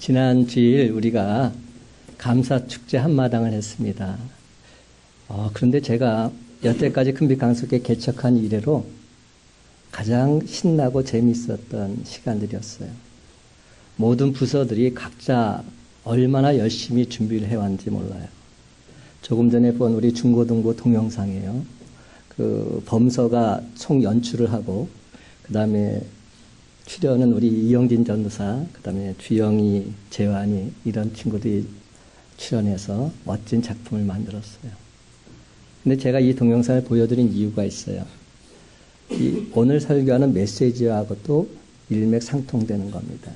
지난 주일 우리가 감사축제 한마당을 했습니다. 그런데 제가 여태까지 큰빛강석에 개척한 이래로 가장 신나고 재미있었던 시간들이었어요. 모든 부서들이 각자 얼마나 열심히 준비를 해왔는지 몰라요. 조금 전에 본 우리 중고등부 동영상이에요. 그 범서가 총 연출을 하고, 그 다음에 출연은 우리 이영진 전도사, 그 다음에 주영이, 재환이 이런 친구들이 출연해서 멋진 작품을 만들었어요. 근데 제가 이 동영상을 보여드린 이유가 있어요. 오늘 설교하는 메시지하고도 일맥상통되는 겁니다.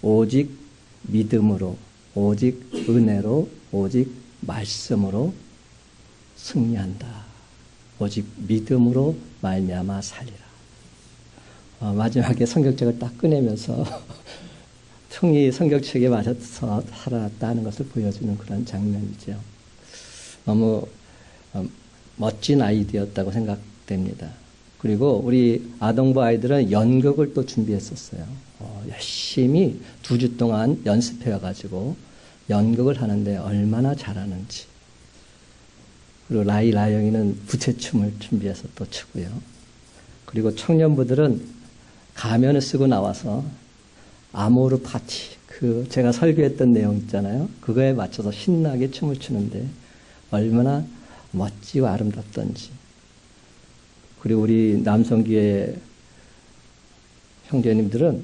오직 믿음으로, 오직 은혜로, 오직 말씀으로 승리한다. 오직 믿음으로 말미암아 살리라. 마지막에 성경책을 딱 꺼내면서 총이 성경책에 맞아서 살아났다는 것을 보여주는 그런 장면이죠. 너무 멋진 아이디어였다고 생각됩니다. 그리고 우리 아동부 아이들은 연극을 또 준비했었어요. 열심히 2주 동안 연습해가지고 연극을 하는데 얼마나 잘하는지. 그리고 라영이는 부채춤을 준비해서 또 추고요. 그리고 청년부들은 가면을 쓰고 나와서 아모르 파티, 제가 설교했던 내용 있잖아요. 그거에 맞춰서 신나게 춤을 추는데 얼마나 멋지고 아름답던지. 그리고 우리 남성교회 형제님들은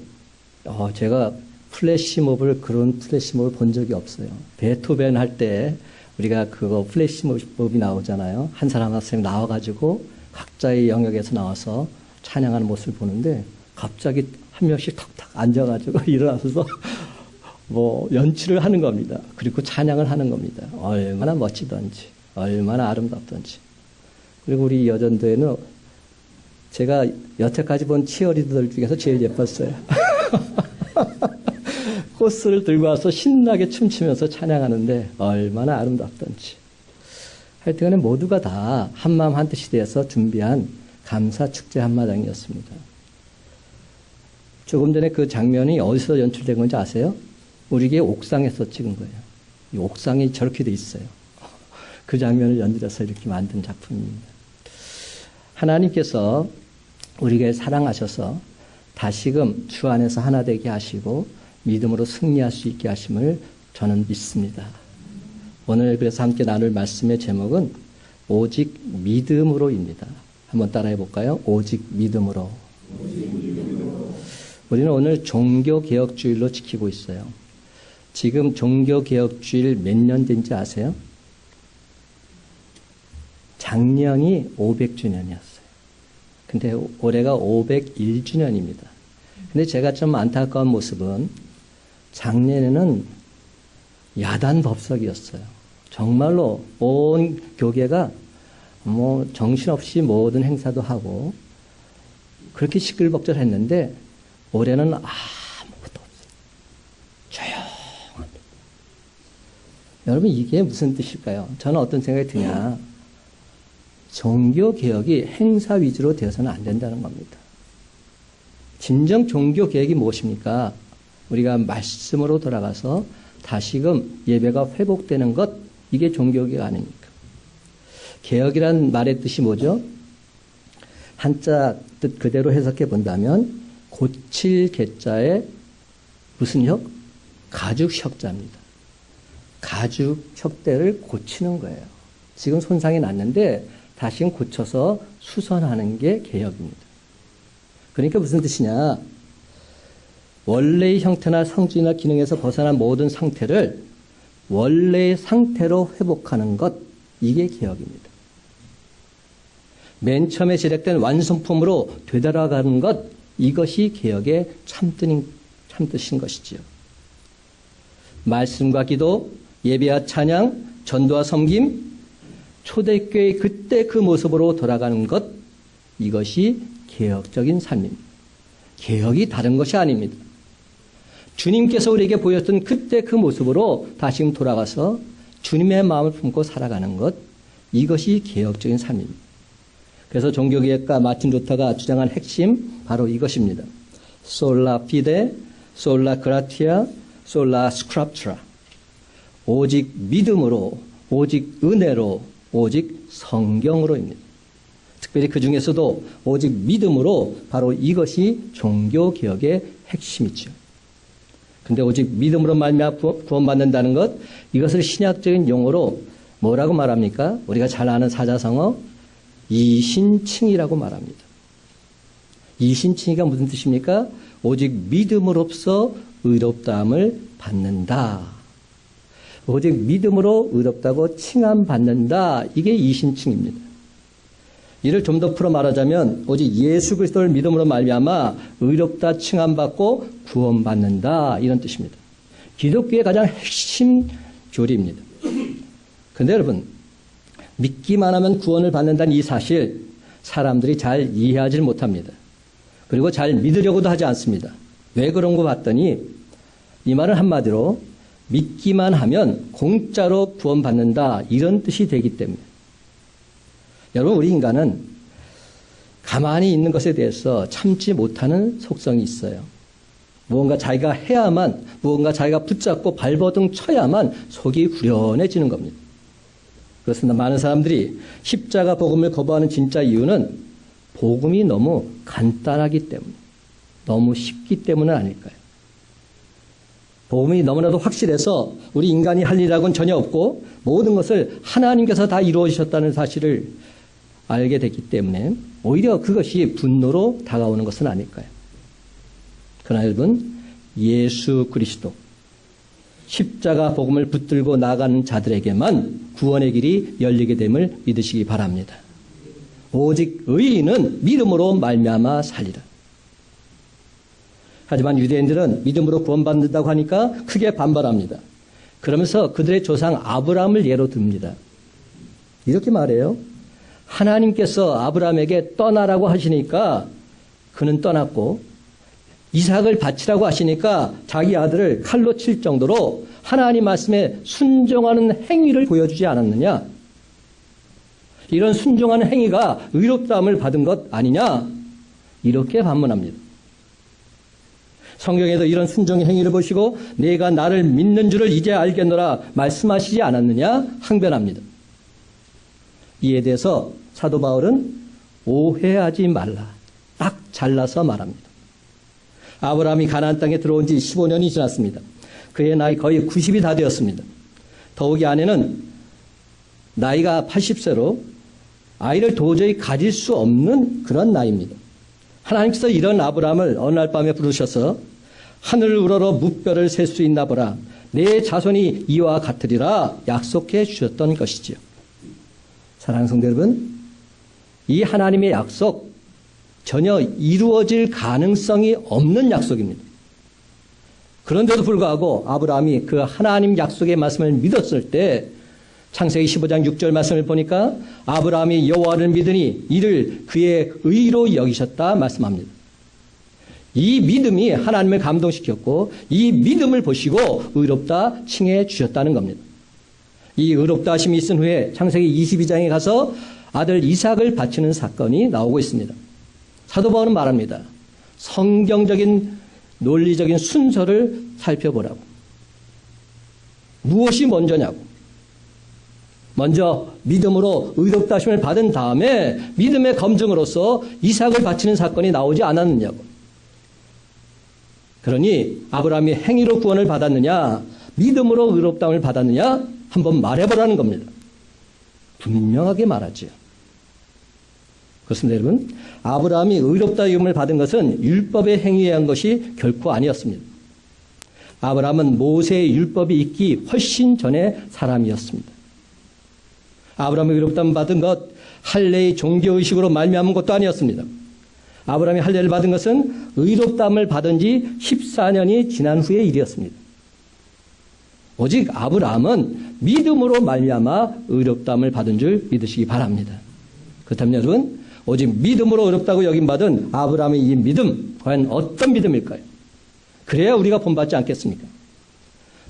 제가 그런 플래시몹을 본 적이 없어요. 베토벤 할 때 우리가 그거 플래시몹이 나오잖아요. 한 사람 한 사람 나와가지고 각자의 영역에서 나와서 찬양하는 모습을 보는데 갑자기 한 명씩 탁탁 앉아가지고 일어나서 연출을 하는 겁니다. 그리고 찬양을 하는 겁니다. 얼마나 멋지던지, 얼마나 아름답던지. 그리고 우리 여전도에는 제가 여태까지 본 치어리더들 중에서 제일 예뻤어요. 코스를 들고 와서 신나게 춤추면서 찬양하는데 얼마나 아름답던지. 하여튼간에 모두가 다 한마음 한뜻이 되어서 준비한 감사축제 한마당이었습니다. 조금 전에 그 장면이 어디서 연출된 건지 아세요? 우리 교회 옥상에서 찍은 거예요. 이 옥상이 저렇게 돼 있어요. 그 장면을 연출해서 이렇게 만든 작품입니다. 하나님께서 우리에게 사랑하셔서 다시금 주 안에서 하나 되게 하시고 믿음으로 승리할 수 있게 하심을 저는 믿습니다. 오늘 그래서 함께 나눌 말씀의 제목은 오직 믿음으로입니다. 한번 따라해 볼까요? 오직 믿음으로. 우리는 오늘 종교개혁주일로 지키고 있어요. 지금 종교개혁주일 몇 년 된지 아세요? 작년이 500주년이었어요. 근데 올해가 501주년입니다. 근데 제가 좀 안타까운 모습은 작년에는 야단 법석이었어요. 정말로 온 교계가 정신없이 모든 행사도 하고 그렇게 시끌벅적했는데 올해는 아무것도 없어요. 조용합니다. 여러분 이게 무슨 뜻일까요? 저는 어떤 생각이 드냐. 종교개혁이 행사 위주로 되어서는 안 된다는 겁니다. 진정 종교개혁이 무엇입니까? 우리가 말씀으로 돌아가서 다시금 예배가 회복되는 것, 이게 종교개혁 아닙니까? 개혁이란 말의 뜻이 뭐죠? 한자 뜻 그대로 해석해 본다면 고칠 개자에 무슨 혁? 가죽혁자입니다. 가죽혁대를 고치는 거예요. 지금 손상이 났는데 다시금 고쳐서 수선하는 게 개혁입니다. 그러니까 무슨 뜻이냐? 원래의 형태나 성질이나 기능에서 벗어난 모든 상태를 원래의 상태로 회복하는 것, 이게 개혁입니다. 맨 처음에 시작된 완성품으로 되돌아가는 것, 이것이 개혁의 참뜻인 것이지요. 말씀과 기도, 예배와 찬양, 전도와 섬김, 초대교회의 그때 그 모습으로 돌아가는 것, 이것이 개혁적인 삶입니다. 개혁이 다른 것이 아닙니다. 주님께서 우리에게 보였던 그때 그 모습으로 다시 돌아가서 주님의 마음을 품고 살아가는 것, 이것이 개혁적인 삶입니다. 그래서 종교개혁가 마틴 루터가 주장한 핵심 바로 이것입니다. 솔라 피데 솔라 그라티아, 솔라 스크랍트라. 오직 믿음으로, 오직 은혜로, 오직 성경으로입니다. 특별히 그 중에서도 오직 믿음으로 바로 이것이 종교개혁의 핵심이죠. 근데 오직 믿음으로 말미암아 구원받는다는 것, 이것을 신약적인 용어로 뭐라고 말합니까? 우리가 잘 아는 사자성어 이신칭이라고 말합니다. 이신칭이가 무슨 뜻입니까? 오직 믿음으로써 의롭다함을 받는다. 오직 믿음으로 의롭다고 칭함받는다. 이게 이신칭입니다. 이를 좀 더 풀어 말하자면 오직 예수 그리스도를 믿음으로 말미암아 의롭다 칭함받고 구원받는다. 이런 뜻입니다. 기독교의 가장 핵심 교리입니다. 그런데 여러분, 믿기만 하면 구원을 받는다는 이 사실 사람들이 잘 이해하지 못합니다. 그리고 잘 믿으려고도 하지 않습니다. 왜 그런 거 봤더니 이 말은 한마디로 믿기만 하면 공짜로 구원받는다 이런 뜻이 되기 때문에. 여러분, 우리 인간은 가만히 있는 것에 대해서 참지 못하는 속성이 있어요. 무언가 자기가 해야만, 무언가 자기가 붙잡고 발버둥 쳐야만 속이 후련해지는 겁니다. 그렇습니다. 많은 사람들이 십자가 복음을 거부하는 진짜 이유는 복음이 너무 간단하기 때문에, 너무 쉽기 때문은 아닐까요? 복음이 너무나도 확실해서 우리 인간이 할 일하고는 전혀 없고 모든 것을 하나님께서 다 이루어주셨다는 사실을 알게 됐기 때문에 오히려 그것이 분노로 다가오는 것은 아닐까요? 그러나 여러분, 예수 그리스도 십자가 복음을 붙들고 나가는 자들에게만 구원의 길이 열리게 됨을 믿으시기 바랍니다. 오직 의인은 믿음으로 말미암아 살리라. 하지만 유대인들은 믿음으로 구원받는다고 하니까 크게 반발합니다. 그러면서 그들의 조상 아브라함을 예로 듭니다. 이렇게 말해요. 하나님께서 아브라함에게 떠나라고 하시니까 그는 떠났고, 이삭을 바치라고 하시니까 자기 아들을 칼로 칠 정도로 하나님 말씀에 순종하는 행위를 보여주지 않았느냐? 이런 순종하는 행위가 의롭다함을 받은 것 아니냐? 이렇게 반문합니다. 성경에도 이런 순종의 행위를 보시고 내가 나를 믿는 줄을 이제 알겠노라 말씀하시지 않았느냐? 항변합니다. 이에 대해서 사도 바울은 오해하지 말라. 딱 잘라서 말합니다. 아브라함이 가나안 땅에 들어온 지 15년이 지났습니다. 그의 나이 거의 90이 다 되었습니다. 더욱이 아내는 나이가 80세로 아이를 도저히 가질 수 없는 그런 나이입니다. 하나님께서 이런 아브라함을 어느 날 밤에 부르셔서 하늘을 우러러 무뼈를 셀 수 있나 보라. 내 자손이 이와 같으리라 약속해 주셨던 것이지요. 사랑하는 성도 여러분, 이 하나님의 약속 전혀 이루어질 가능성이 없는 약속입니다. 그런데도 불구하고 아브라함이 그 하나님 약속의 말씀을 믿었을 때 창세기 15장 6절 말씀을 보니까 아브라함이 여호와를 믿으니 이를 그의 의로 여기셨다 말씀합니다. 이 믿음이 하나님을 감동시켰고 이 믿음을 보시고 의롭다 칭해 주셨다는 겁니다. 이 의롭다 하심이 있은 후에 창세기 22장에 가서 아들 이삭을 바치는 사건이 나오고 있습니다. 사도 바울은 말합니다. 성경적인 논리적인 순서를 살펴보라고. 무엇이 먼저냐고. 먼저 믿음으로 의롭다 하심을 받은 다음에 믿음의 검증으로서 이삭을 바치는 사건이 나오지 않았느냐고. 그러니 아브라함이 행위로 구원을 받았느냐, 믿음으로 의롭다함을 받았느냐 한번 말해보라는 겁니다. 분명하게 말하지요. 그렇습니다, 여러분. 아브라함이 의롭다함을 받은 것은 율법의 행위에 한 것이 결코 아니었습니다. 아브라함은 모세의 율법이 있기 훨씬 전의 사람이었습니다. 아브라함이 의롭다함을 받은 것, 할례의 종교의식으로 말미암은 것도 아니었습니다. 아브라함이 할례를 받은 것은 의롭다함을 받은 지 14년이 지난 후의 일이었습니다. 오직 아브라함은 믿음으로 말미암아 의롭다함을 받은 줄 믿으시기 바랍니다. 그렇다면 여러분, 오직 믿음으로 의롭다고 여김받은 아브라함의 이 믿음, 과연 어떤 믿음일까요? 그래야 우리가 본받지 않겠습니까?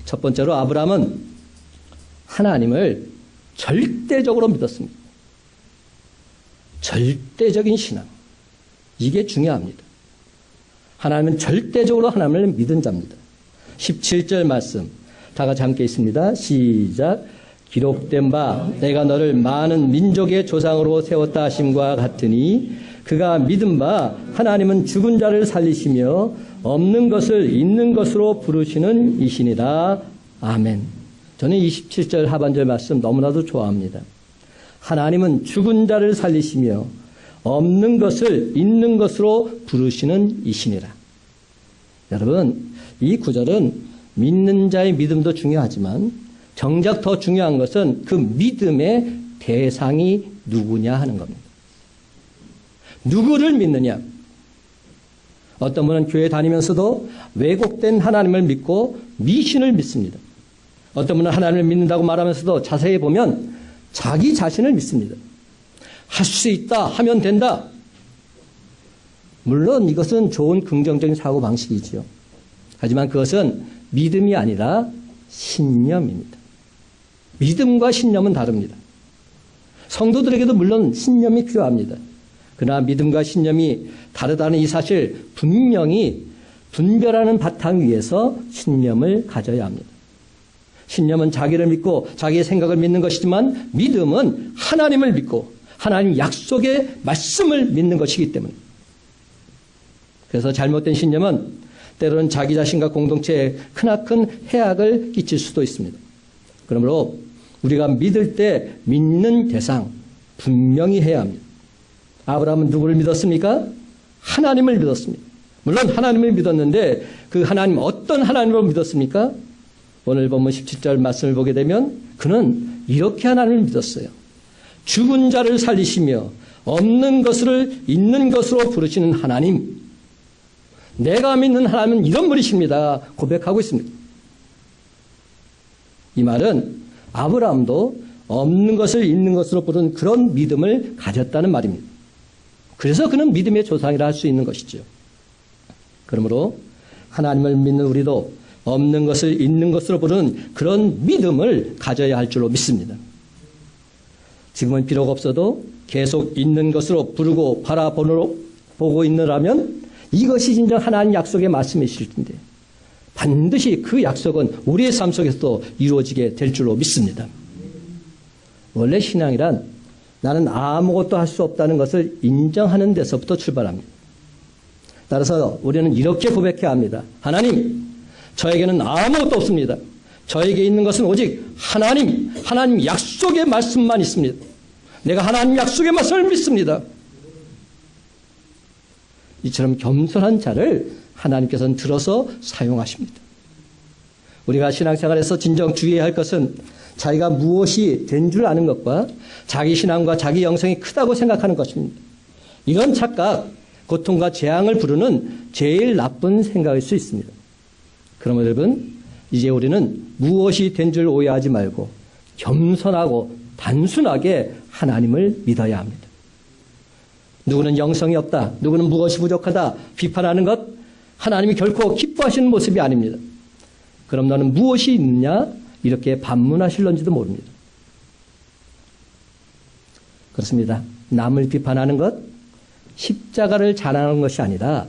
첫 번째로 아브라함은 하나님을 절대적으로 믿었습니다. 절대적인 신앙. 이게 중요합니다. 하나님은 절대적으로 하나님을 믿은 자입니다. 17절 말씀 다 같이 함께 있습니다. 시작. 기록된 바 내가 너를 많은 민족의 조상으로 세웠다 하심과 같으니 그가 믿은 바 하나님은 죽은 자를 살리시며 없는 것을 있는 것으로 부르시는 이시니라. 아멘. 저는 27절 하반절 말씀 너무나도 좋아합니다. 하나님은 죽은 자를 살리시며 없는 것을 있는 것으로 부르시는 이시니라. 여러분, 이 구절은 믿는 자의 믿음도 중요하지만 정작 더 중요한 것은 그 믿음의 대상이 누구냐 하는 겁니다. 누구를 믿느냐? 어떤 분은 교회 다니면서도 왜곡된 하나님을 믿고 미신을 믿습니다. 어떤 분은 하나님을 믿는다고 말하면서도 자세히 보면 자기 자신을 믿습니다. 할 수 있다, 하면 된다. 물론 이것은 좋은 긍정적인 사고방식이지요. 하지만 그것은 믿음이 아니라 신념입니다. 믿음과 신념은 다릅니다. 성도들에게도 물론 신념이 필요합니다. 그러나 믿음과 신념이 다르다는 이 사실 분명히 분별하는 바탕 위에서 신념을 가져야 합니다. 신념은 자기를 믿고 자기의 생각을 믿는 것이지만 믿음은 하나님을 믿고 하나님 약속의 말씀을 믿는 것이기 때문에. 그래서 잘못된 신념은 때로는 자기 자신과 공동체에 크나큰 해악을 끼칠 수도 있습니다. 그러므로 우리가 믿을 때 믿는 대상 분명히 해야 합니다. 아브라함은 누구를 믿었습니까? 하나님을 믿었습니다. 물론 하나님을 믿었는데 그 하나님 어떤 하나님을 믿었습니까? 오늘 본문 17절 말씀을 보게 되면 그는 이렇게 하나님을 믿었어요. 죽은 자를 살리시며 없는 것을 있는 것으로 부르시는 하나님. 내가 믿는 하나님은 이런 분이십니다. 고백하고 있습니다. 이 말은 아브라함도 없는 것을 있는 것으로 부르는 그런 믿음을 가졌다는 말입니다. 그래서 그는 믿음의 조상이라 할 수 있는 것이죠. 그러므로 하나님을 믿는 우리도 없는 것을 있는 것으로 부르는 그런 믿음을 가져야 할 줄로 믿습니다. 지금은 비록 없어도 계속 있는 것으로 부르고 바라보고 있느라면 이것이 진정 하나님 약속의 말씀이실 텐데 반드시 그 약속은 우리의 삶 속에서도 이루어지게 될 줄로 믿습니다. 원래 신앙이란 나는 아무것도 할 수 없다는 것을 인정하는 데서부터 출발합니다. 따라서 우리는 이렇게 고백해야 합니다. 하나님, 저에게는 아무것도 없습니다. 저에게 있는 것은 오직 하나님 약속의 말씀만 있습니다. 내가 하나님 약속의 말씀을 믿습니다. 이처럼 겸손한 자를 하나님께서는 들어서 사용하십니다. 우리가 신앙생활에서 진정 주의해야 할 것은 자기가 무엇이 된 줄 아는 것과 자기 신앙과 자기 영성이 크다고 생각하는 것입니다. 이런 착각, 고통과 재앙을 부르는 제일 나쁜 생각일 수 있습니다. 그러므로 여러분, 이제 우리는 무엇이 된 줄 오해하지 말고 겸손하고 단순하게 하나님을 믿어야 합니다. 누구는 영성이 없다, 누구는 무엇이 부족하다 비판하는 것, 하나님이 결코 기뻐하시는 모습이 아닙니다. 그럼 너는 무엇이 있느냐? 이렇게 반문하실런지도 모릅니다. 그렇습니다. 남을 비판하는 것, 십자가를 자랑하는 것이 아니라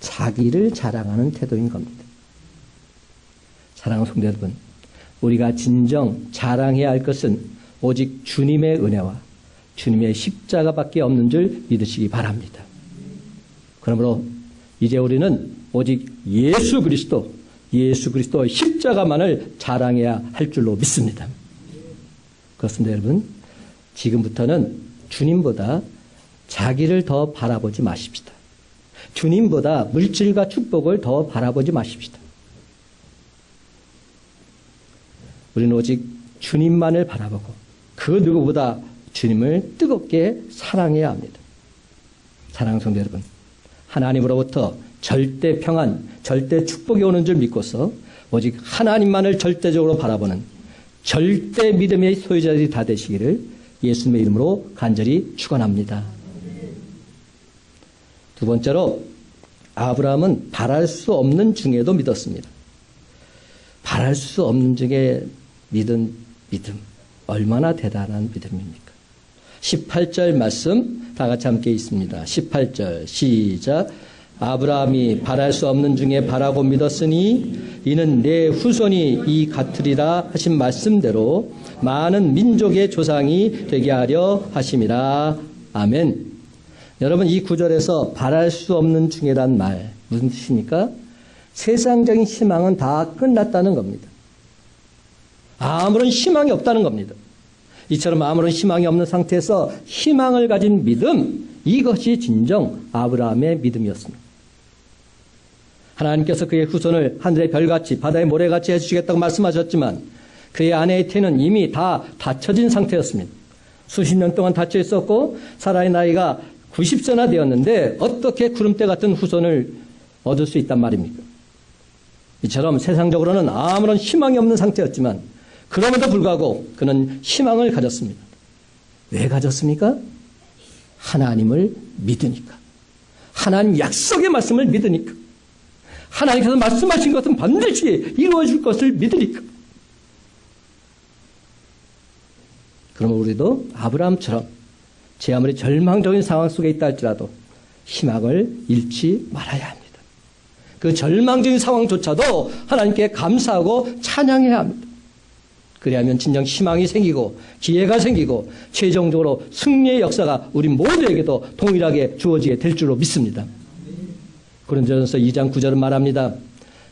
자기를 자랑하는 태도인 겁니다. 사랑하는 성도 여러분, 우리가 진정 자랑해야 할 것은 오직 주님의 은혜와 주님의 십자가밖에 없는 줄 믿으시기 바랍니다. 그러므로 이제 우리는 오직 예수 그리스도의 십자가만을 자랑해야 할 줄로 믿습니다. 그렇습니다, 여러분. 지금부터는 주님보다 자기를 더 바라보지 마십시다. 주님보다 물질과 축복을 더 바라보지 마십시다. 우리는 오직 주님만을 바라보고 그 누구보다 주님을 뜨겁게 사랑해야 합니다. 사랑하는 성도 여러분, 하나님으로부터 절대 평안, 절대 축복이 오는 줄 믿고서 오직 하나님만을 절대적으로 바라보는 절대 믿음의 소유자들이 다 되시기를 예수님의 이름으로 간절히 축원합니다. 두 번째로 아브라함은 바랄 수 없는 중에도 믿었습니다. 바랄 수 없는 중에 믿은 믿음, 얼마나 대단한 믿음입니까? 18절 말씀 다 같이 함께 있습니다. 18절 시작. 아브라함이 바랄 수 없는 중에 바라고 믿었으니 이는 내 후손이 이 같으리라 하신 말씀대로 많은 민족의 조상이 되게 하려 하심이라. 아멘. 여러분, 이 구절에서 바랄 수 없는 중에란 말 무슨 뜻입니까? 세상적인 희망은 다 끝났다는 겁니다. 아무런 희망이 없다는 겁니다. 이처럼 아무런 희망이 없는 상태에서 희망을 가진 믿음, 이것이 진정 아브라함의 믿음이었습니다. 하나님께서 그의 후손을 하늘의 별같이 바다의 모래같이 해주시겠다고 말씀하셨지만 그의 아내의 태는 이미 다 닫혀진 상태였습니다. 수십 년 동안 닫혀 있었고 사라의 나이가 90세나 되었는데 어떻게 구름대 같은 후손을 얻을 수 있단 말입니까? 이처럼 세상적으로는 아무런 희망이 없는 상태였지만 그럼에도 불구하고 그는 희망을 가졌습니다. 왜 가졌습니까? 하나님을 믿으니까. 하나님 약속의 말씀을 믿으니까. 하나님께서 말씀하신 것은 반드시 이루어질 것을 믿으니까. 그러면 우리도 아브라함처럼 제 아무리 절망적인 상황 속에 있다 할지라도 희망을 잃지 말아야 합니다. 그 절망적인 상황조차도 하나님께 감사하고 찬양해야 합니다. 그래야만 진정 희망이 생기고 기회가 생기고 최종적으로 승리의 역사가 우리 모두에게도 동일하게 주어지게 될 줄로 믿습니다. 고린도전서 2장 9절은 말합니다.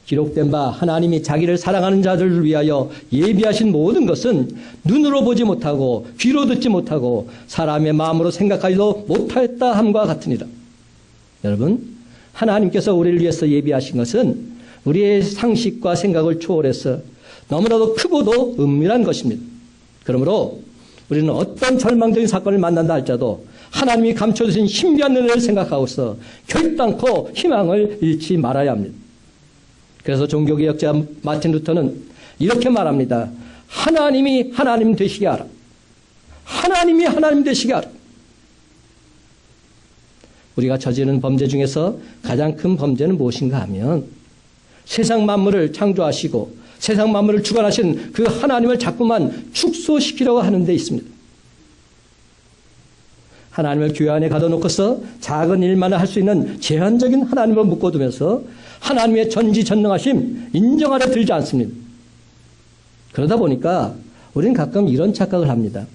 기록된 바 하나님이 자기를 사랑하는 자들을 위하여 예비하신 모든 것은 눈으로 보지 못하고 귀로 듣지 못하고 사람의 마음으로 생각하지도 못하였다 함과 같으니라. 여러분, 하나님께서 우리를 위해서 예비하신 것은 우리의 상식과 생각을 초월해서 너무나도 크고도 은밀한 것입니다. 그러므로 우리는 어떤 절망적인 사건을 만난다 할지라도 하나님이 감춰주신 신비한 은혜를 생각하고서 결단코 희망을 잃지 말아야 합니다. 그래서 종교개혁자 마틴 루터는 이렇게 말합니다. 하나님이 하나님 되시게 하라. 하나님이 하나님 되시게 하라. 우리가 저지르는 범죄 중에서 가장 큰 범죄는 무엇인가 하면 세상 만물을 창조하시고 세상 만물을 주관하신 그 하나님을 자꾸만 축소시키려고 하는 데 있습니다. 하나님을 교회 안에 가둬놓고서 작은 일만을 할 수 있는 제한적인 하나님을 묶어두면서 하나님의 전지전능하심 인정하려 들지 않습니다. 그러다 보니까 우리는 가끔 이런 착각을 합니다.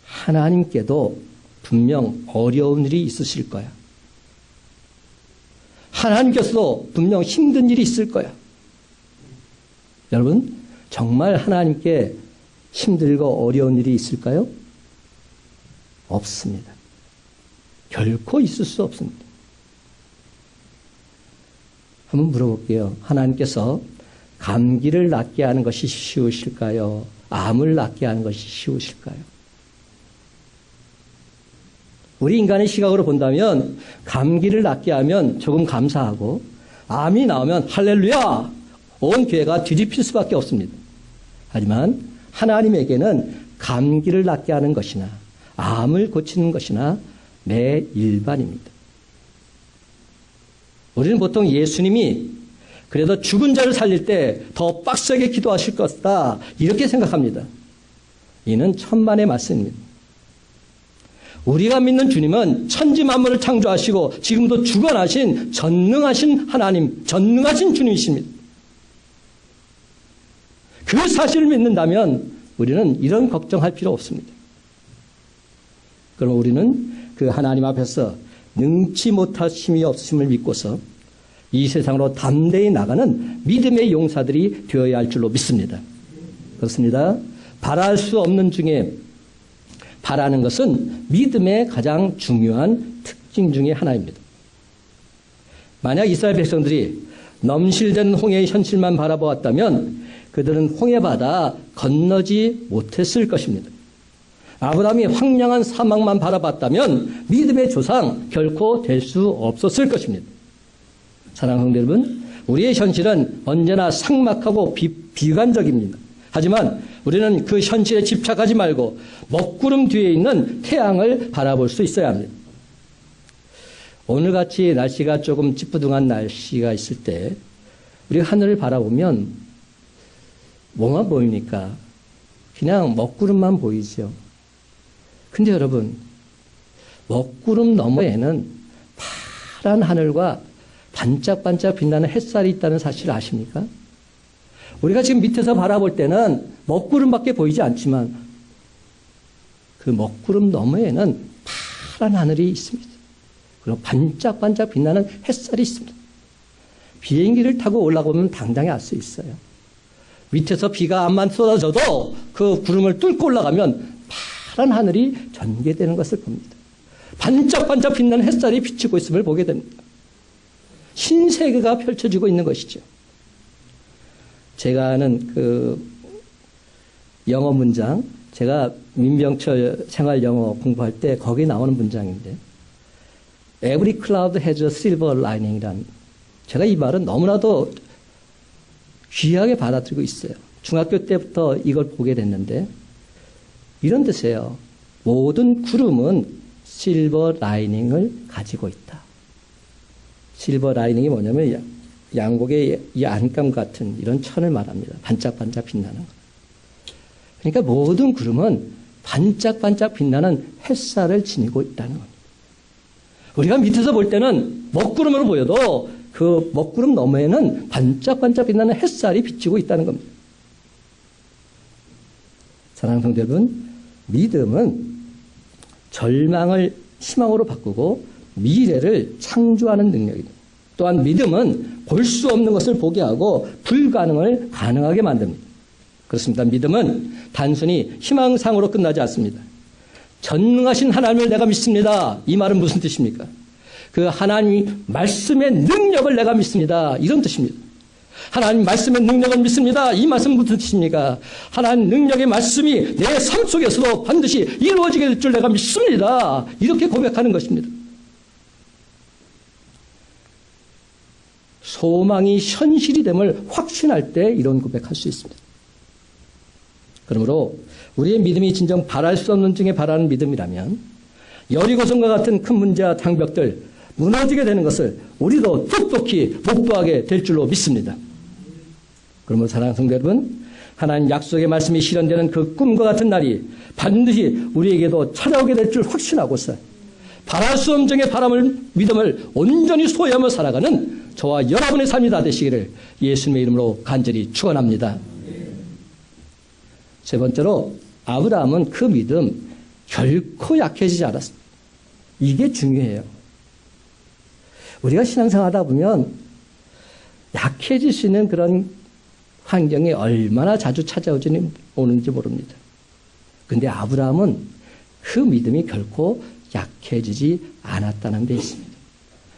하나님께도 분명 어려운 일이 있으실 거야. 하나님께서도 분명 힘든 일이 있을 거야. 여러분, 정말 하나님께 힘들고 어려운 일이 있을까요? 없습니다. 결코 있을 수 없습니다. 한번 물어볼게요. 하나님께서 감기를 낫게 하는 것이 쉬우실까요? 암을 낫게 하는 것이 쉬우실까요? 우리 인간의 시각으로 본다면 감기를 낫게 하면 조금 감사하고 암이 나오면 할렐루야! 온 교회가 뒤집힐 수밖에 없습니다. 하지만 하나님에게는 감기를 낫게 하는 것이나 암을 고치는 것이나 매 일반입니다. 우리는 보통 예수님이 그래도 죽은 자를 살릴 때 더 빡세게 기도하실 것이다 이렇게 생각합니다. 이는 천만의 말씀입니다. 우리가 믿는 주님은 천지 만물을 창조하시고 지금도 주관하신 전능하신 하나님, 전능하신 주님이십니다. 그 사실을 믿는다면 우리는 이런 걱정할 필요 없습니다. 그럼 우리는 그 하나님 앞에서 능치 못하심이 없음을 믿고서 이 세상으로 담대히 나가는 믿음의 용사들이 되어야 할 줄로 믿습니다. 그렇습니다. 바랄 수 없는 중에 바라는 것은 믿음의 가장 중요한 특징 중에 하나입니다. 만약 이스라엘 백성들이 넘실대는 홍해의 현실만 바라보았다면 그들은 홍해바다 건너지 못했을 것입니다. 아브라함이 황량한 사막만 바라봤다면 믿음의 조상 결코 될 수 없었을 것입니다. 사랑하는 성도 여러분, 우리의 현실은 언제나 삭막하고 비관적입니다. 하지만 우리는 그 현실에 집착하지 말고 먹구름 뒤에 있는 태양을 바라볼 수 있어야 합니다. 오늘같이 날씨가 조금 찌뿌둥한 날씨가 있을 때 우리가 하늘을 바라보면 뭐가 보입니까? 그냥 먹구름만 보이죠. 근데 여러분, 먹구름 너머에는 파란 하늘과 반짝반짝 빛나는 햇살이 있다는 사실을 아십니까? 우리가 지금 밑에서 바라볼 때는 먹구름밖에 보이지 않지만 그 먹구름 너머에는 파란 하늘이 있습니다. 그리고 반짝반짝 빛나는 햇살이 있습니다. 비행기를 타고 올라가면 당장히 알 수 있어요. 밑에서 비가 암만 쏟아져도 그 구름을 뚫고 올라가면 파란 하늘이 전개되는 것을 봅니다. 반짝반짝 빛나는 햇살이 비치고 있음을 보게 됩니다. 신세계가 펼쳐지고 있는 것이죠. 제가 아는 그 영어 문장, 제가 민병철 생활 영어 공부할 때 거기 나오는 문장인데, Every cloud has a silver lining이라는, 제가 이 말은 너무나도 귀하게 받아들이고 있어요. 중학교 때부터 이걸 보게 됐는데, 이런 뜻이에요. 모든 구름은 실버 라이닝을 가지고 있다. 실버 라이닝이 뭐냐면 양복의 이 안감 같은 이런 천을 말합니다. 반짝반짝 빛나는 것. 그러니까 모든 구름은 반짝반짝 빛나는 햇살을 지니고 있다는 겁니다. 우리가 밑에서 볼 때는 먹구름으로 보여도 그 먹구름 너머에는 반짝반짝 빛나는 햇살이 비치고 있다는 겁니다. 사랑하는 성도 여러분, 믿음은 절망을 희망으로 바꾸고 미래를 창조하는 능력입니다. 또한 믿음은 볼 수 없는 것을 보게 하고 불가능을 가능하게 만듭니다. 그렇습니다. 믿음은 단순히 희망상으로 끝나지 않습니다. 전능하신 하나님을 내가 믿습니다. 이 말은 무슨 뜻입니까? 그 하나님 말씀의 능력을 내가 믿습니다. 이런 뜻입니다. 하나님 말씀의 능력을 믿습니다. 이 말씀은 무슨 뜻입니까? 하나님 능력의 말씀이 내 삶 속에서도 반드시 이루어지게 될 줄 내가 믿습니다. 이렇게 고백하는 것입니다. 소망이 현실이 됨을 확신할 때 이런 고백할 수 있습니다. 그러므로 우리의 믿음이 진정 바랄 수 없는 중에 바라는 믿음이라면 여리고성과 같은 큰 문제와 장벽들 무너지게 되는 것을 우리도 똑똑히 목도하게 될 줄로 믿습니다. 그러므로 사랑하는 성도 여러분, 하나님 약속의 말씀이 실현되는 그 꿈과 같은 날이 반드시 우리에게도 찾아오게 될 줄 확신하고서 바랄 수 없는 중에 바람을 믿음을 온전히 소유하며 살아가는 저와 여러분의 삶이 다 되시기를 예수님의 이름으로 간절히 축원합니다. 세 번째로 아브라함은 그 믿음 결코 약해지지 않았습니다. 이게 중요해요. 우리가 신앙생활하다 보면 약해질 수 있는 그런 환경이 얼마나 자주 찾아오는지 모릅니다. 그런데 아브라함은 그 믿음이 결코 약해지지 않았다는 데 있습니다.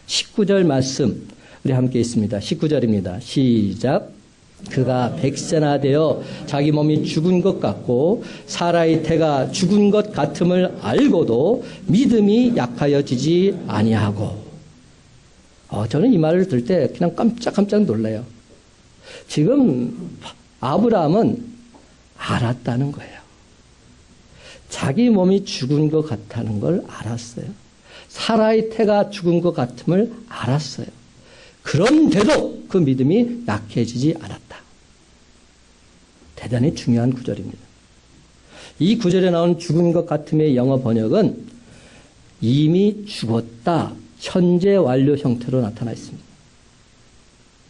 19절 말씀 우리 함께 있습니다. 19절입니다. 시작. 그가 100세나 되어 자기 몸이 죽은 것 같고 사라의 태가 죽은 것 같음을 알고도 믿음이 약하여지지 아니하고. 저는 이 말을 들을 때 그냥 깜짝깜짝 놀라요. 지금 아브라함은 알았다는 거예요. 자기 몸이 죽은 것 같다는 걸 알았어요. 사라의 태가 죽은 것 같음을 알았어요. 그런데도 그 믿음이 약해지지 않았다. 대단히 중요한 구절입니다. 이 구절에 나온 죽은 것 같음의 영어 번역은 이미 죽었다, 현재 완료 형태로 나타나 있습니다.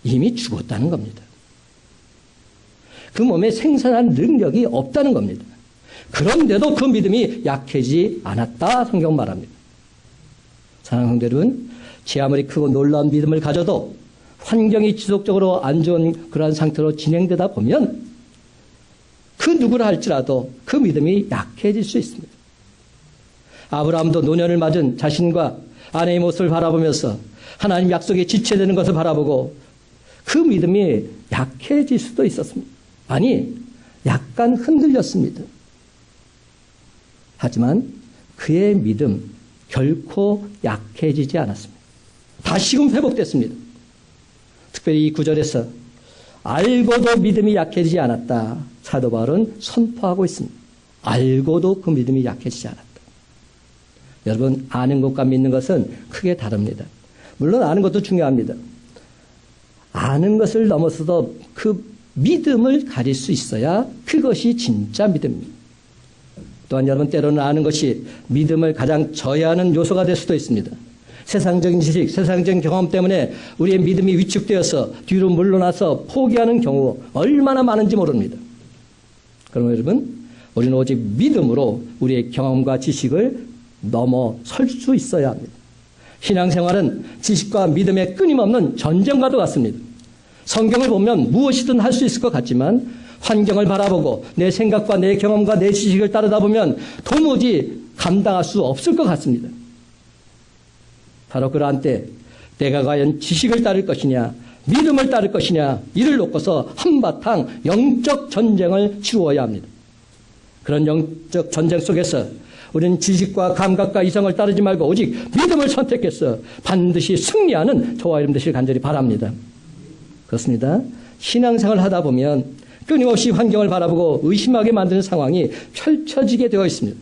이미 죽었다는 겁니다. 그 몸에 생산할 능력이 없다는 겁니다. 그런데도 그 믿음이 약해지지 않았다 성경 말합니다. 사랑하는 성도 여러분, 제 아무리 크고 놀라운 믿음을 가져도 환경이 지속적으로 안 좋은 그러한 상태로 진행되다 보면 그 누구라 할지라도 그 믿음이 약해질 수 있습니다. 아브라함도 노년을 맞은 자신과 아내의 모습을 바라보면서 하나님 약속에 지체되는 것을 바라보고 그 믿음이 약해질 수도 있었습니다. 아니, 약간 흔들렸습니다. 하지만 그의 믿음 결코 약해지지 않았습니다. 다시금 회복됐습니다. 특별히 이 구절에서 알고도 믿음이 약해지지 않았다. 사도 바울은 선포하고 있습니다. 알고도 그 믿음이 약해지지 않았다. 여러분, 아는 것과 믿는 것은 크게 다릅니다. 물론 아는 것도 중요합니다. 아는 것을 넘어서도 그 믿음을 가질 수 있어야 그것이 진짜 믿음입니다. 또한 여러분, 때로는 아는 것이 믿음을 가장 저해하는 요소가 될 수도 있습니다. 세상적인 지식, 세상적인 경험 때문에 우리의 믿음이 위축되어서 뒤로 물러나서 포기하는 경우 얼마나 많은지 모릅니다. 그러면 여러분, 우리는 오직 믿음으로 우리의 경험과 지식을 넘어설 수 있어야 합니다. 신앙생활은 지식과 믿음의 끊임없는 전쟁과도 같습니다. 성경을 보면 무엇이든 할 수 있을 것 같지만 환경을 바라보고 내 생각과 내 경험과 내 지식을 따르다 보면 도무지 감당할 수 없을 것 같습니다. 바로 그러한 때 내가 과연 지식을 따를 것이냐 믿음을 따를 것이냐 이를 놓고서 한바탕 영적 전쟁을 치루어야 합니다. 그런 영적 전쟁 속에서 우리는 지식과 감각과 이성을 따르지 말고 오직 믿음을 선택해서 반드시 승리하는 저와 여러분 되시길 간절히 바랍니다. 그렇습니다. 신앙생활을 하다 보면 끊임없이 환경을 바라보고 의심하게 만드는 상황이 펼쳐지게 되어 있습니다.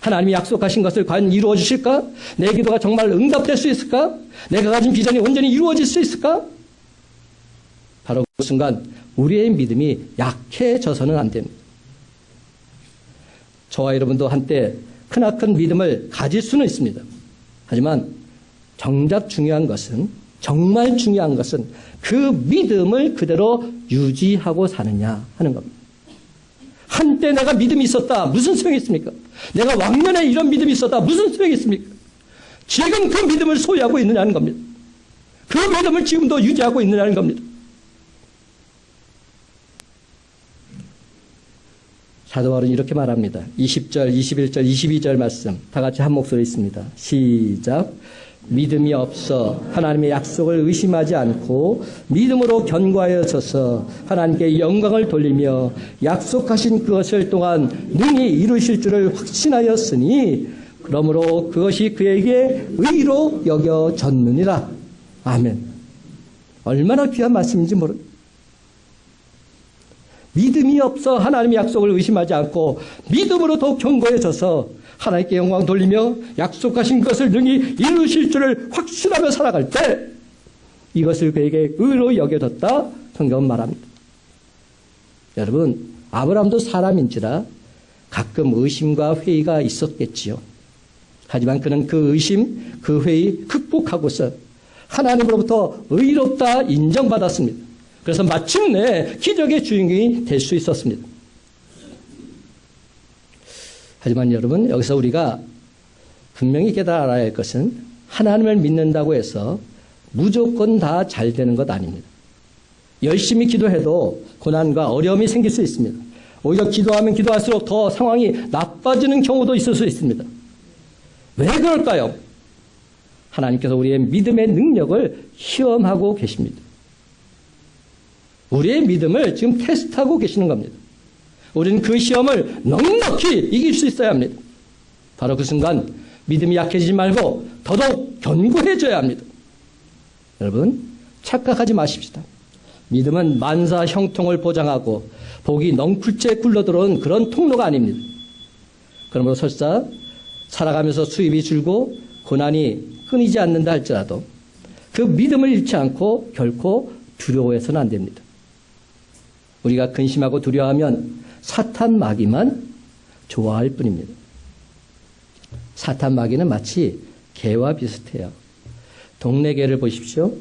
하나님이 약속하신 것을 과연 이루어 주실까? 내 기도가 정말 응답될 수 있을까? 내가 가진 비전이 온전히 이루어질 수 있을까? 바로 그 순간 우리의 믿음이 약해져서는 안 됩니다. 저와 여러분도 한때 크나큰 믿음을 가질 수는 있습니다. 하지만 정작 중요한 것은, 정말 중요한 것은 그 믿음을 그대로 유지하고 사느냐 하는 겁니다. 한때 내가 믿음이 있었다. 무슨 소용이 있습니까? 내가 왕년에 이런 믿음이 있었다. 무슨 소용이 있습니까? 지금 그 믿음을 소유하고 있느냐는 겁니다. 그 믿음을 지금도 유지하고 있느냐는 겁니다. 사도 바울은 이렇게 말합니다. 20절, 21절, 22절 말씀 다 같이 한 목소리 있습니다. 시작. 믿음이 없어 하나님의 약속을 의심하지 않고 믿음으로 견고하여 서서 하나님께 영광을 돌리며 약속하신 그것을 또한 능히 이루실 줄을 확신하였으니 그러므로 그것이 그에게 의로 여겨졌느니라. 아멘. 얼마나 귀한 말씀인지 모릅니다. 믿음이 없어 하나님의 약속을 의심하지 않고 믿음으로 더욱 견고해져서 하나님께 영광 돌리며 약속하신 것을 능히 이루실 줄을 확신하며 살아갈 때 이것을 그에게 의로 여겨졌다 성경은 말합니다. 여러분, 아브라함도 사람인지라 가끔 의심과 회의가 있었겠지요. 하지만 그는 그 의심, 그 회의 극복하고서 하나님으로부터 의롭다 인정받았습니다. 그래서 마침내 기적의 주인공이 될 수 있었습니다. 하지만 여러분, 여기서 우리가 분명히 깨달아야 할 것은 하나님을 믿는다고 해서 무조건 다 잘 되는 것 아닙니다. 열심히 기도해도 고난과 어려움이 생길 수 있습니다. 오히려 기도하면 기도할수록 더 상황이 나빠지는 경우도 있을 수 있습니다. 왜 그럴까요? 하나님께서 우리의 믿음의 능력을 시험하고 계십니다. 우리의 믿음을 지금 테스트하고 계시는 겁니다. 우리는 그 시험을 넉넉히 이길 수 있어야 합니다. 바로 그 순간 믿음이 약해지지 말고 더더욱 견고해져야 합니다. 여러분, 착각하지 마십시다. 믿음은 만사 형통을 보장하고 복이 넝쿨째 굴러들어온 그런 통로가 아닙니다. 그러므로 설사 살아가면서 수입이 줄고 고난이 끊이지 않는다 할지라도 그 믿음을 잃지 않고 결코 두려워해서는 안 됩니다. 우리가 근심하고 두려워하면 사탄 마귀만 좋아할 뿐입니다. 사탄 마귀는 마치 개와 비슷해요. 동네 개를 보십시오.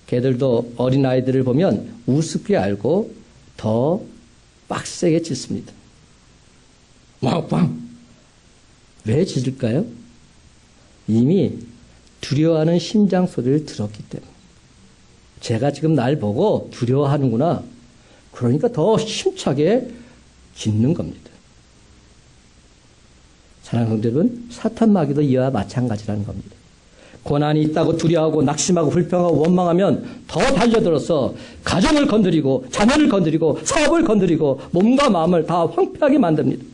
개들도 어린아이들을 보면 우습게 알고 더 빡세게 짖습니다. 왕왕. 왜 짖을까요? 이미 두려워하는 심장 소리를 들었기 때문에. 제가 지금 날 보고 두려워하는구나. 그러니까 더 힘차게 짖는 겁니다. 사랑하는 성도 여러분, 사탄 마귀도 이와 마찬가지라는 겁니다. 고난이 있다고 두려워하고 낙심하고 불평하고 원망하면 더 달려들어서 가정을 건드리고 자녀를 건드리고 사업을 건드리고 몸과 마음을 다 황폐하게 만듭니다.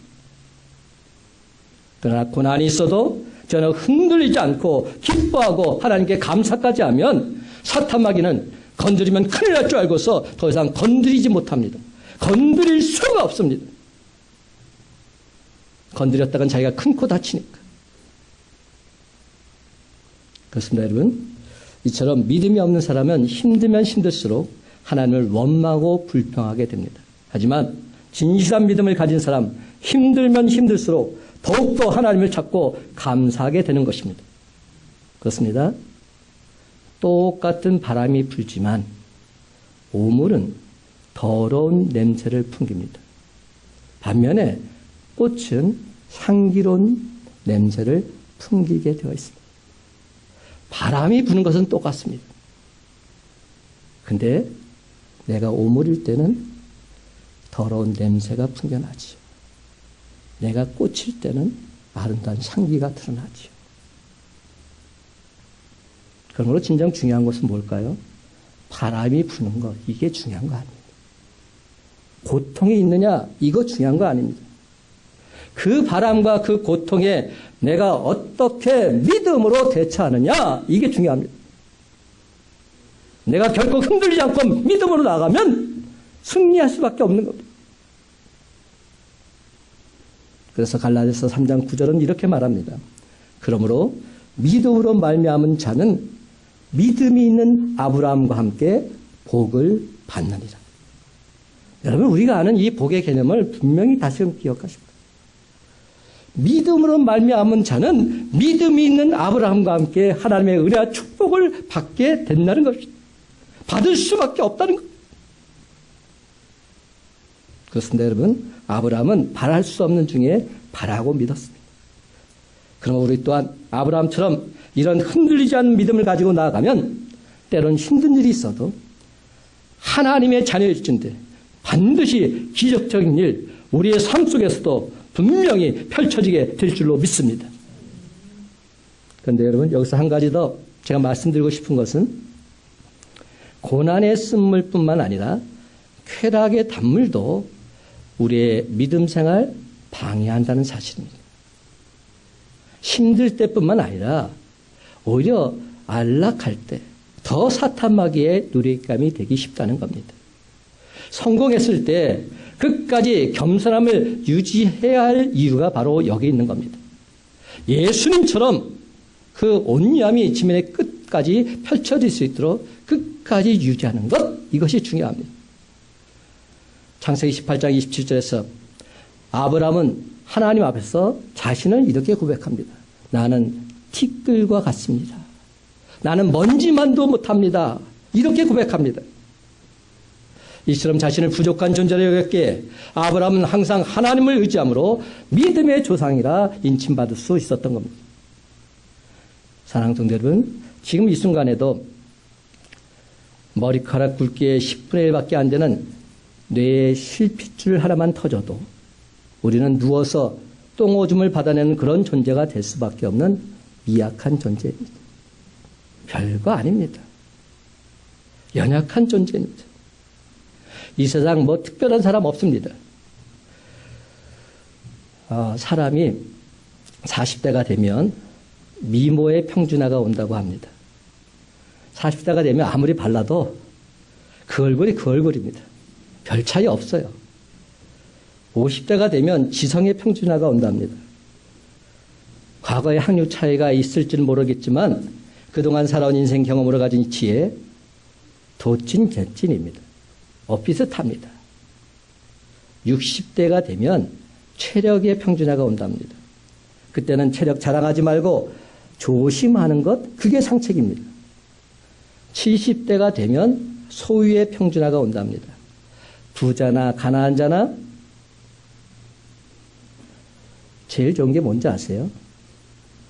그러나 고난이 있어도 저는 흔들리지 않고 기뻐하고 하나님께 감사까지 하면 사탄 마귀는 건드리면 큰일 날 줄 알고서 더 이상 건드리지 못합니다. 건드릴 수가 없습니다. 건드렸다간 자기가 큰 코 다치니까. 그렇습니다, 여러분. 이처럼 믿음이 없는 사람은 힘들면 힘들수록 하나님을 원망하고 불평하게 됩니다. 하지만 진실한 믿음을 가진 사람, 힘들면 힘들수록 더욱더 하나님을 찾고 감사하게 되는 것입니다. 그렇습니다. 똑같은 바람이 불지만 오물은 더러운 냄새를 풍깁니다. 반면에 꽃은 향기로운 냄새를 풍기게 되어 있습니다. 바람이 부는 것은 똑같습니다. 근데 내가 오물일 때는 더러운 냄새가 풍겨나지요. 내가 꽃일 때는 아름다운 향기가 드러나지요. 그러므로 진정 중요한 것은 뭘까요? 바람이 부는 것, 이게 중요한 거 아닙니다. 고통이 있느냐, 이거 중요한 거 아닙니다. 그 바람과 그 고통에 내가 어떻게 믿음으로 대처하느냐, 이게 중요합니다. 내가 결코 흔들리지 않고 믿음으로 나가면 승리할 수밖에 없는 겁니다. 그래서 갈라디아서 3장 9절은 이렇게 말합니다. 그러므로 믿음으로 말미암은 자는 믿음이 있는 아브라함과 함께 복을 받느니라. 여러분, 우리가 아는 이 복의 개념을 분명히 다시금 기억하십시오. 믿음으로 말미암은 자는 믿음이 있는 아브라함과 함께 하나님의 은혜와 축복을 받게 된다는 것입니다. 받을 수밖에 없다는 것. 그렇습니다, 여러분. 아브라함은 바랄 수 없는 중에 바라고 믿었습니다. 그러면 우리 또한 아브라함처럼 이런 흔들리지 않는 믿음을 가지고 나아가면 때론 힘든 일이 있어도 하나님의 자녀일진데 반드시 기적적인 일, 우리의 삶 속에서도 분명히 펼쳐지게 될 줄로 믿습니다. 그런데 여러분, 여기서 한 가지 더 제가 말씀드리고 싶은 것은 고난의 쓴물뿐만 아니라 쾌락의 단물도 우리의 믿음 생활 방해한다는 사실입니다. 힘들 때뿐만 아니라 오히려 안락할 때 더 사탄마귀의 누리감이 되기 쉽다는 겁니다. 성공했을 때 끝까지 겸손함을 유지해야 할 이유가 바로 여기 있는 겁니다. 예수님처럼 그 온유함이 지면의 끝까지 펼쳐질 수 있도록 끝까지 유지하는 것, 이것이 중요합니다. 창세기 18장 27절에서 아브라함은 하나님 앞에서 자신을 이렇게 고백합니다. 나는 티끌과 같습니다. 나는 먼지만도 못합니다. 이렇게 고백합니다. 이처럼 자신을 부족한 존재로 여겼기에 아브라함은 항상 하나님을 의지함으로 믿음의 조상이라 인칭받을 수 있었던 겁니다. 사랑하는 성도 여러분, 지금 이 순간에도 머리카락 굵기의 10분의 1밖에 안 되는 뇌의 실핏줄 하나만 터져도 우리는 누워서 똥오줌을 받아내는 그런 존재가 될 수밖에 없는 미약한 존재입니다. 별거 아닙니다. 연약한 존재입니다. 이 세상 뭐 특별한 사람 없습니다. 사람이 40대가 되면 미모의 평준화가 온다고 합니다. 40대가 되면 아무리 발라도 그 얼굴이 그 얼굴입니다. 별 차이 없어요. 50대가 되면 지성의 평준화가 온답니다. 과거에 학력 차이가 있을지는 모르겠지만 그동안 살아온 인생 경험으로 가진 지혜, 도찐 개찐입니다. 비슷합니다. 60대가 되면 체력의 평준화가 온답니다. 그때는 체력 자랑하지 말고 조심하는 것, 그게 상책입니다. 70대가 되면 소유의 평준화가 온답니다. 부자나 가난한 자나 제일 좋은 게 뭔지 아세요?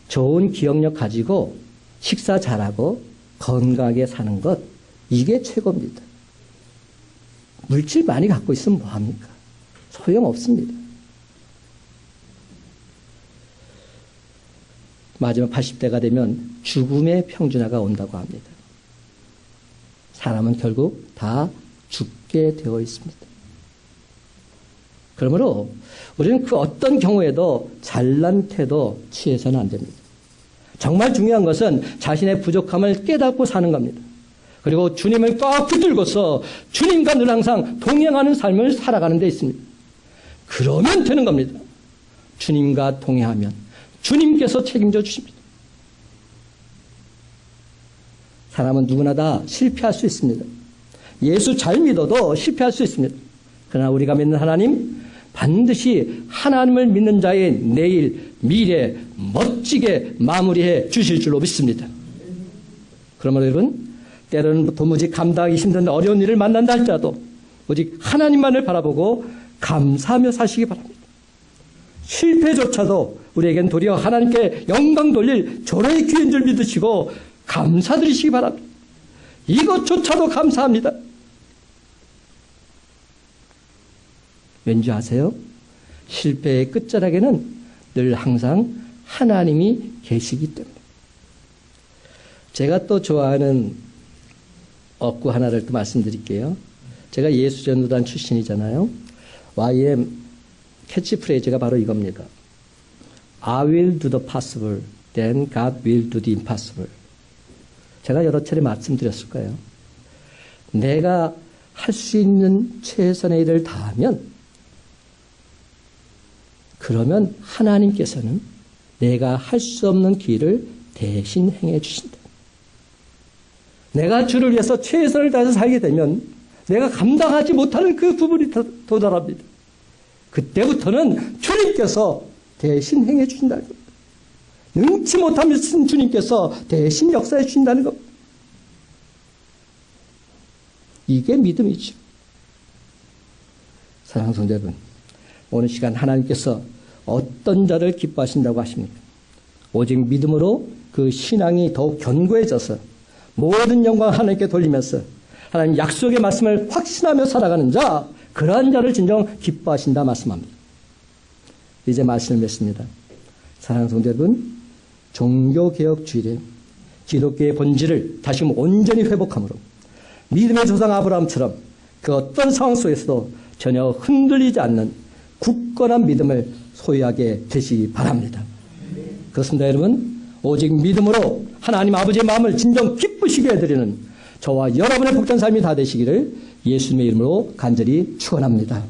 좋은 기억력 가지고 식사 잘하고 건강하게 사는 것, 이게 최고입니다. 물질 많이 갖고 있으면 뭐합니까? 소용없습니다. 마지막 80대가 되면 죽음의 평준화가 온다고 합니다. 사람은 결국 다 죽게 되어 있습니다. 그러므로 우리는 그 어떤 경우에도 잘난 태도 취해서는 안 됩니다. 정말 중요한 것은 자신의 부족함을 깨닫고 사는 겁니다. 그리고 주님을 꽉 붙들고서 주님과 늘 항상 동행하는 삶을 살아가는 데 있습니다. 그러면 되는 겁니다. 주님과 동행하면 주님께서 책임져 주십니다. 사람은 누구나 다 실패할 수 있습니다. 예수 잘 믿어도 실패할 수 있습니다. 그러나 우리가 믿는 하나님, 반드시 하나님을 믿는 자의 내일, 미래 멋지게 마무리해 주실 줄로 믿습니다. 그러면 여러분, 때로는 도무지 감당하기 힘든 어려운 일을 만난다 할지라도 오직 하나님만을 바라보고 감사하며 사시기 바랍니다. 실패조차도 우리에겐 도리어 하나님께 영광 돌릴 조례의 기회인 줄 믿으시고 감사드리시기 바랍니다. 이것조차도 감사합니다. 왠지 아세요? 실패의 끝자락에는 늘 항상 하나님이 계시기 때문에. 제가 또 좋아하는 어구 하나를 또 말씀드릴게요. 제가 예수전도단 출신이잖아요. YM 캐치프레이즈가 바로 이겁니다. I will do the possible, then God will do the impossible. 제가 여러 차례 말씀드렸을 거예요. 내가 할 수 있는 최선의 일을 다하면, 그러면 하나님께서는 내가 할 수 없는 길을 대신 행해 주신다. 내가 주를 위해서 최선을 다해서 살게 되면 내가 감당하지 못하는 그 부분이 도달합니다. 그때부터는 주님께서 대신 행해 주신다는 겁니다. 능치 못하면 주님께서 대신 역사해 주신다는 겁니다. 이게 믿음이죠. 사랑하는 성도 여러분, 오늘 시간 하나님께서 어떤 자를 기뻐하신다고 하십니까? 오직 믿음으로 그 신앙이 더욱 견고해져서 모든 영광 하나님께 돌리면서 하나님 약속의 말씀을 확신하며 살아가는 자, 그러한 자를 진정 기뻐하신다 말씀합니다. 이제 말씀을 맺습니다. 사랑하는 성도 여러분, 종교개혁 주일에 기독교의 본질을 다시금 온전히 회복함으로 믿음의 조상 아브라함처럼 그 어떤 상황 속에서도 전혀 흔들리지 않는 굳건한 믿음을 소유하게 되시기 바랍니다. 그렇습니다, 여러분. 오직 믿음으로 하나님 아버지의 마음을 진정 기쁘시게 해드리는 저와 여러분의 복된 삶이 다 되시기를 예수님의 이름으로 간절히 축원합니다.